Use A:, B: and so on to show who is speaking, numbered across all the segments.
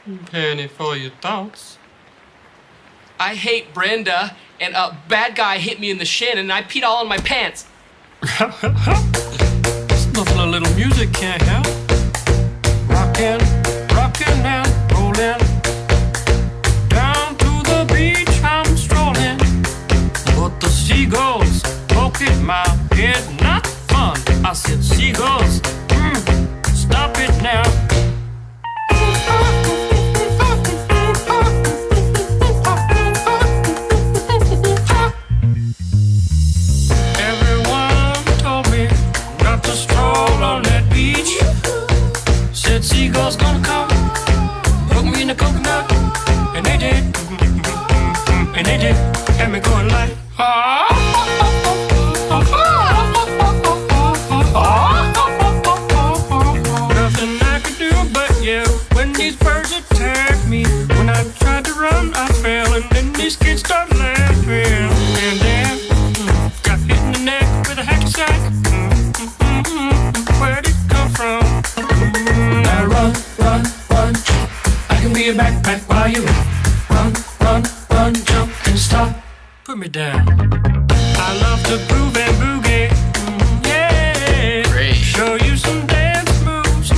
A: Penny for your thoughts.
B: I hate Brenda, and a bad guy hit me in the shin, and I peed all in my pants.
A: It's nothing a little music can't help. Rockin', rockin' and rollin'. Down to the beach I'm strolling. But the seagulls poke at my head, not fun. I said, seagulls, stop it now. Seagulls gonna come, hook me in the coconut, and they did, and they did, got me going like, nothing I could do but yell when these birds attacked me. When I tried to run, I fell, and then these kids started laughing, and then got hit in the neck with a hacky sack. Where'd it come from? Now run, run, run. I can be a backpack while you run, run, run, jump and stop. Put me down. I love to groove and boogie. Yeah.
B: Great.
A: Show you some dance moves.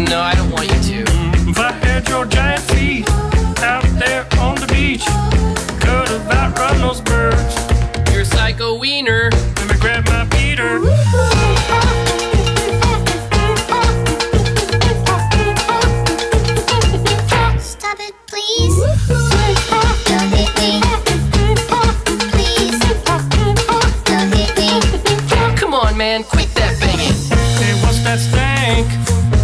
B: No, I don't want you to.
A: If I had your giant feet out there on the beach, could have outrun those birds.
B: You're a psycho wiener.
A: Let me grab my beater.
B: Man, quit that banging.
A: Hey, what's that stank?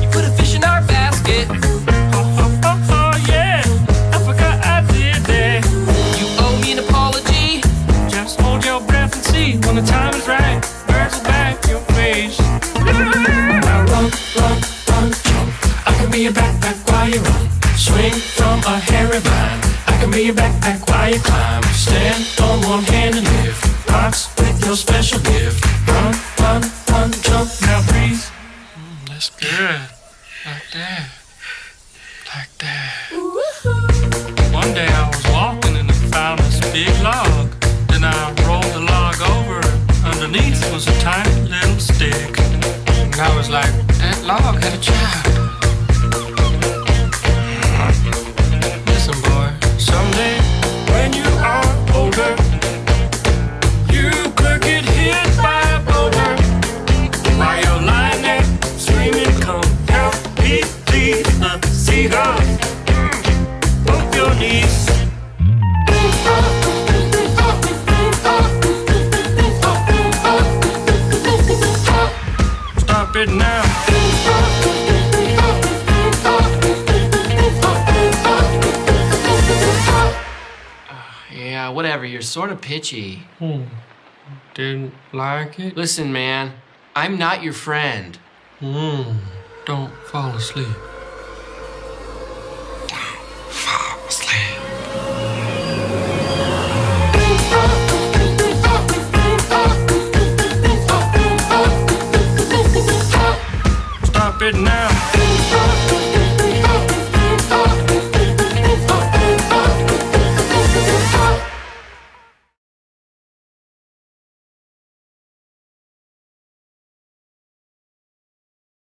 B: You put a fish in our basket.
A: Oh, yeah. I forgot I did that.
B: You owe me an apology.
A: Just hold your breath and see when the time is right. Birds will back your face. Now run, run, run, jump. I can be a backpack while you run. Swing from a hairy vine. I can be a backpack while you climb. Stand on one hand and lift rocks with your special gift. Run, run, run, jump, now breathe. That's good. Like that. Like that. One day I was walking and I found this big log. Then I rolled the log over. Underneath was a tiny little stick. And I was like, that log had a child. Listen, boy, someday when you are older, you could get hit by a boulder. While you're lying there screaming, come help me, please. The seagulls poke your knees. Stop it now.
B: Yeah, whatever. You're sort of pitchy.
A: Didn't like it?
B: Listen, man. I'm not your friend.
A: Don't fall asleep.